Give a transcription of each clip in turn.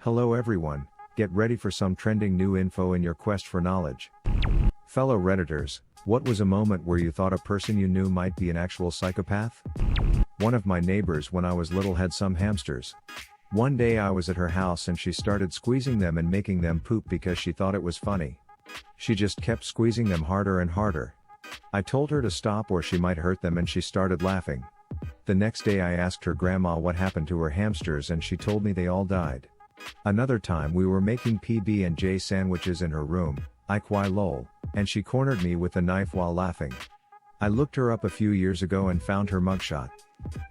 Hello everyone, get ready for some trending new info in your quest for knowledge. Fellow Redditors, what was a moment where you thought a person you knew might be an actual psychopath? One of my neighbors when I was little had some hamsters. One day I was at her house and she started squeezing them and making them poop because she thought it was funny. She just kept squeezing them harder and harder. I told her to stop or she might hurt them and she started laughing. The next day I asked her grandma what happened to her hamsters and she told me they all died. Another time we were making PB&J sandwiches in her room, lol, and she cornered me with a knife while laughing. I looked her up a few years ago and found her mugshot.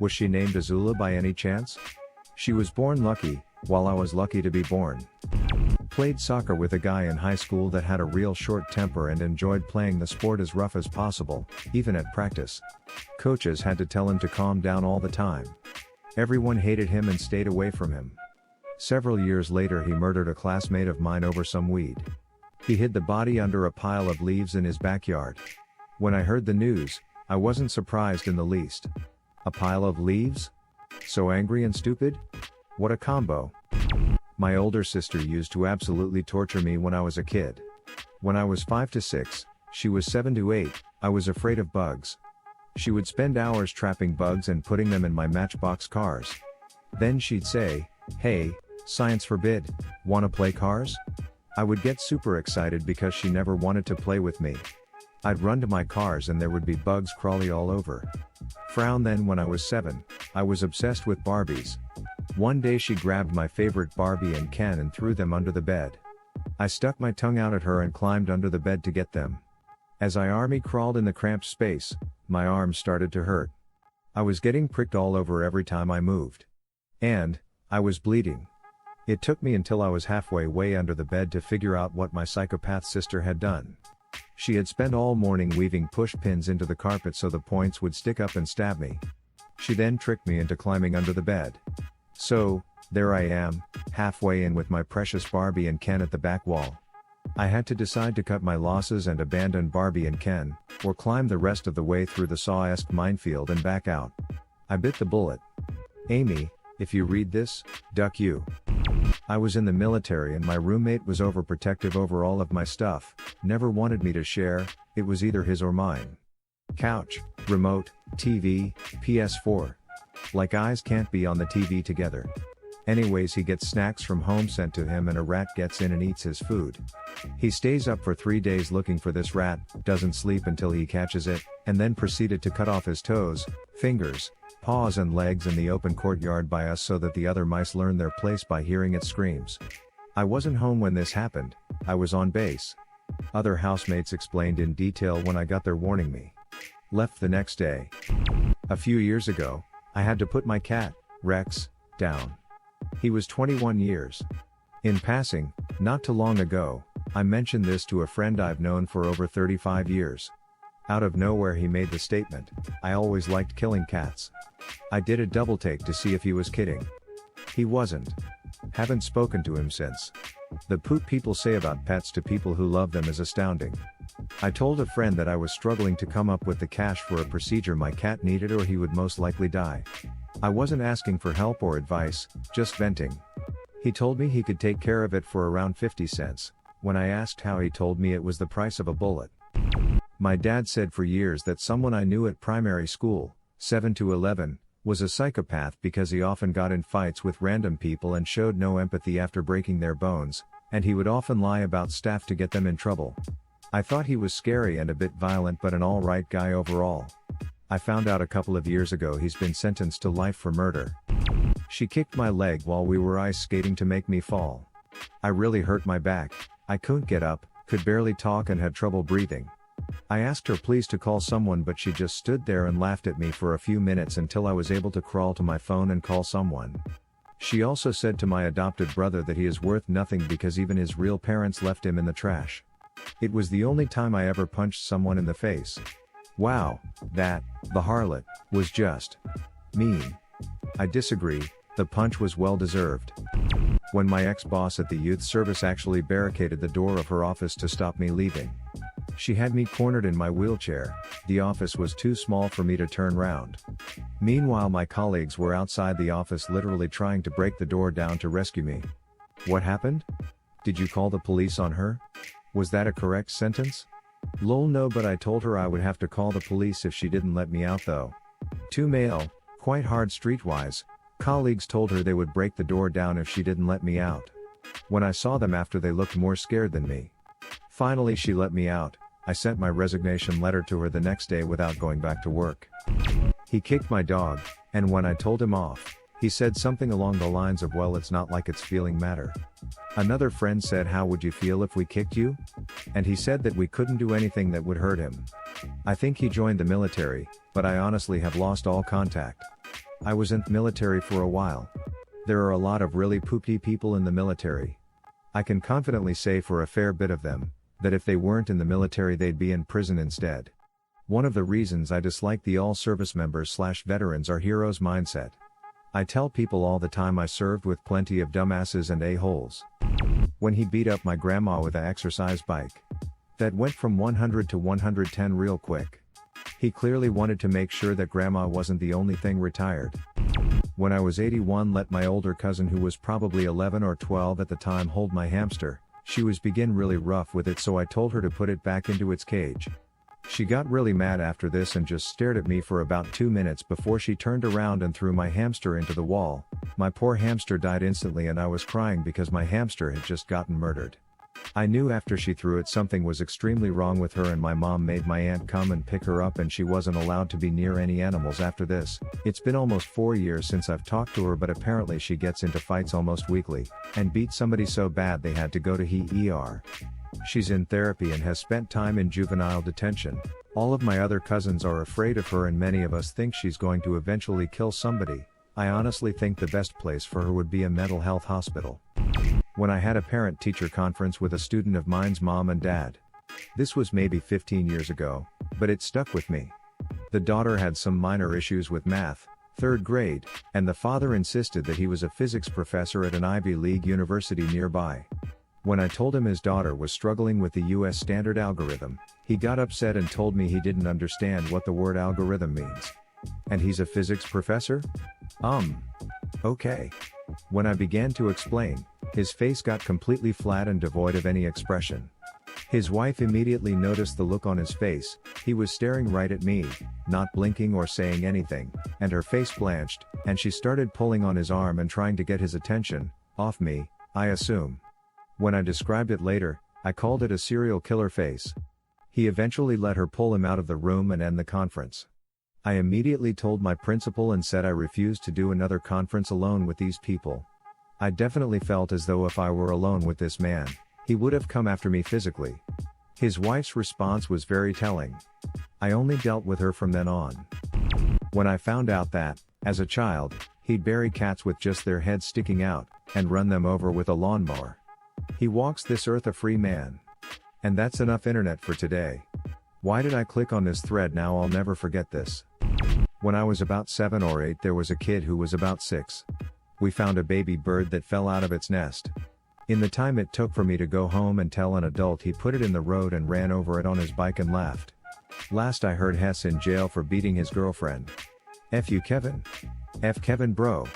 Was she named Azula by any chance? She was born lucky, while I was lucky to be born. Played soccer with a guy in high school that had a real short temper and enjoyed playing the sport as rough as possible, even at practice. Coaches had to tell him to calm down all the time. Everyone hated him and stayed away from him. Several years later he murdered a classmate of mine over some weed. He hid the body under a pile of leaves in his backyard. When I heard the news, I wasn't surprised in the least. A pile of leaves? So angry and stupid? What a combo. My older sister used to absolutely torture me when I was a kid. When I was 5 to 6, she was 7 to 8, I was afraid of bugs. She would spend hours trapping bugs and putting them in my Matchbox cars. Then she'd say, "Hey, science forbid, wanna play cars?" I would get super excited because she never wanted to play with me. I'd run to my cars and there would be bugs crawly all over. Frown. Then when I was 7, I was obsessed with Barbies. One day she grabbed my favorite Barbie and Ken and threw them under the bed. I stuck my tongue out at her and climbed under the bed to get them. As I army crawled in the cramped space, my arms started to hurt. I was getting pricked all over every time I moved. And I was bleeding. It took me until I was halfway way under the bed to figure out what my psychopath sister had done. She had spent all morning weaving push pins into the carpet so the points would stick up and stab me. She then tricked me into climbing under the bed. So, there I am, halfway in with my precious Barbie and Ken at the back wall. I had to decide to cut my losses and abandon Barbie and Ken, or climb the rest of the way through the Saw-esque minefield and back out. I bit the bullet. Amy, if you read this, duck you. I was in the military and my roommate was overprotective over all of my stuff, never wanted me to share, it was either his or mine. Couch, remote, TV, PS4. Like eyes can't be on the TV together. Anyways, he gets snacks from home sent to him and a rat gets in and eats his food. He stays up for 3 days looking for this rat, doesn't sleep until he catches it, and then proceeded to cut off his toes, fingers, paws and legs in the open courtyard by us so that the other mice learn their place by hearing its screams. I wasn't home when this happened, I was on base. Other housemates explained in detail when I got there warning me. Left the next day. A few years ago, I had to put my cat, Rex, down. He was 21 years. In passing, not too long ago, I mentioned this to a friend I've known for over 35 years. Out of nowhere he made the statement, "I always liked killing cats." I did a double take to see if he was kidding. He wasn't. Haven't spoken to him since. The poop people say about pets to people who love them is astounding. I told a friend that I was struggling to come up with the cash for a procedure my cat needed or he would most likely die. I wasn't asking for help or advice, just venting. He told me he could take care of it for around 50 cents. When I asked how, he told me it was the price of a bullet. My dad said for years that someone I knew at primary school, 7 to 11, was a psychopath because he often got in fights with random people and showed no empathy after breaking their bones, and he would often lie about staff to get them in trouble. I thought he was scary and a bit violent but an alright guy overall. I found out a couple of years ago he's been sentenced to life for murder. She kicked my leg while we were ice skating to make me fall. I really hurt my back, I couldn't get up, could barely talk and had trouble breathing. I asked her please to call someone but she just stood there and laughed at me for a few minutes until I was able to crawl to my phone and call someone. She also said to my adopted brother that he is worth nothing because even his real parents left him in the trash. It was the only time I ever punched someone in the face. Wow, that, the harlot, was just mean. I disagree, the punch was well deserved. When my ex-boss at the youth service actually barricaded the door of her office to stop me leaving. She had me cornered in my wheelchair, the office was too small for me to turn round. Meanwhile my colleagues were outside the office literally trying to break the door down to rescue me. What happened? Did you call the police on her? Was that a correct sentence? Lol, no, but I told her I would have to call the police if she didn't let me out though. 2 male, quite hard streetwise, colleagues told her they would break the door down if she didn't let me out. When I saw them after, they looked more scared than me. Finally she let me out. I sent my resignation letter to her the next day without going back to work. He kicked my dog, and when I told him off, he said something along the lines of, well, it's not like it's feeling matter. Another friend said, how would you feel if we kicked you? And he said that we couldn't do anything that would hurt him. I think he joined the military, but I honestly have lost all contact. I was in the military for a while. There are a lot of really poopy people in the military. I can confidently say for a fair bit of them, that if they weren't in the military they'd be in prison instead. One of the reasons I dislike the all service members / veterans are heroes mindset. I tell people all the time I served with plenty of dumbasses and a-holes. When he beat up my grandma with an exercise bike that went from 100 to 110 real quick. He clearly wanted to make sure that grandma wasn't the only thing retired. When I was 81, let my older cousin, who was probably 11 or 12 at the time, hold my hamster. She was begin really rough with it, so I told her to put it back into its cage. She got really mad after this and just stared at me for about 2 minutes before she turned around and threw my hamster into the wall. My poor hamster died instantly and I was crying because my hamster had just gotten murdered. I knew after she threw it something was extremely wrong with her, and my mom made my aunt come and pick her up, and she wasn't allowed to be near any animals after this. It's been almost 4 years since I've talked to her, but apparently she gets into fights almost weekly, and beat somebody so bad they had to go to ER. She's in therapy and has spent time in juvenile detention. All of my other cousins are afraid of her and many of us think she's going to eventually kill somebody. I honestly think the best place for her would be a mental health hospital. When I had a parent-teacher conference with a student of mine's mom and dad. This was maybe 15 years ago, but it stuck with me. The daughter had some minor issues with math, 3rd grade, and the father insisted that he was a physics professor at an Ivy League university nearby. When I told him his daughter was struggling with the US standard algorithm, he got upset and told me he didn't understand what the word algorithm means. And he's a physics professor? Okay. When I began to explain, his face got completely flat and devoid of any expression. His wife immediately noticed the look on his face. He was staring right at me, not blinking or saying anything, and her face blanched, and she started pulling on his arm and trying to get his attention off me, I assume. When I described it later, I called it a serial killer face. He eventually let her pull him out of the room and end the conference. I immediately told my principal and said I refused to do another conference alone with these people. I definitely felt as though if I were alone with this man, he would have come after me physically. His wife's response was very telling. I only dealt with her from then on. When I found out that, as a child, he'd bury cats with just their heads sticking out, and run them over with a lawnmower. He walks this earth a free man. And that's enough internet for today. Why did I click on this thread now? I'll never forget this. When I was about 7 or 8, there was a kid who was about 6. We found a baby bird that fell out of its nest. In the time it took for me to go home and tell an adult, he put it in the road and ran over it on his bike and laughed. Last I heard, Hess in jail for beating his girlfriend. F you Kevin. F Kevin bro.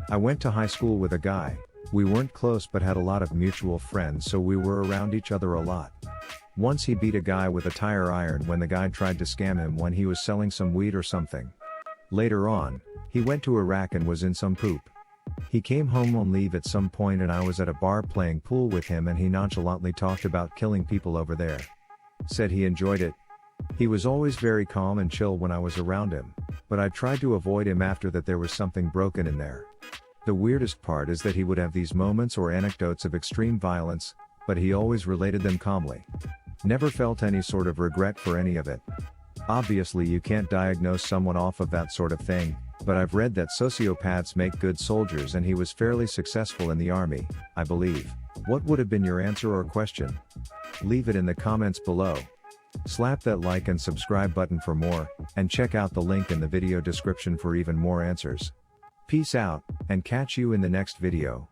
I went to high school with a guy. We weren't close but had a lot of mutual friends, so we were around each other a lot. Once he beat a guy with a tire iron when the guy tried to scam him when he was selling some weed or something. Later on, he went to Iraq and was in some poop. He came home on leave at some point and I was at a bar playing pool with him and he nonchalantly talked about killing people over there. Said he enjoyed it. He was always very calm and chill when I was around him, but I tried to avoid him after that. There was something broken in there. The weirdest part is that he would have these moments or anecdotes of extreme violence, but he always related them calmly. Never felt any sort of regret for any of it. Obviously you can't diagnose someone off of that sort of thing, but I've read that sociopaths make good soldiers and he was fairly successful in the army, I believe. What would have been your answer or question? Leave it in the comments below. Slap that like and subscribe button for more, and check out the link in the video description for even more answers. Peace out, and catch you in the next video.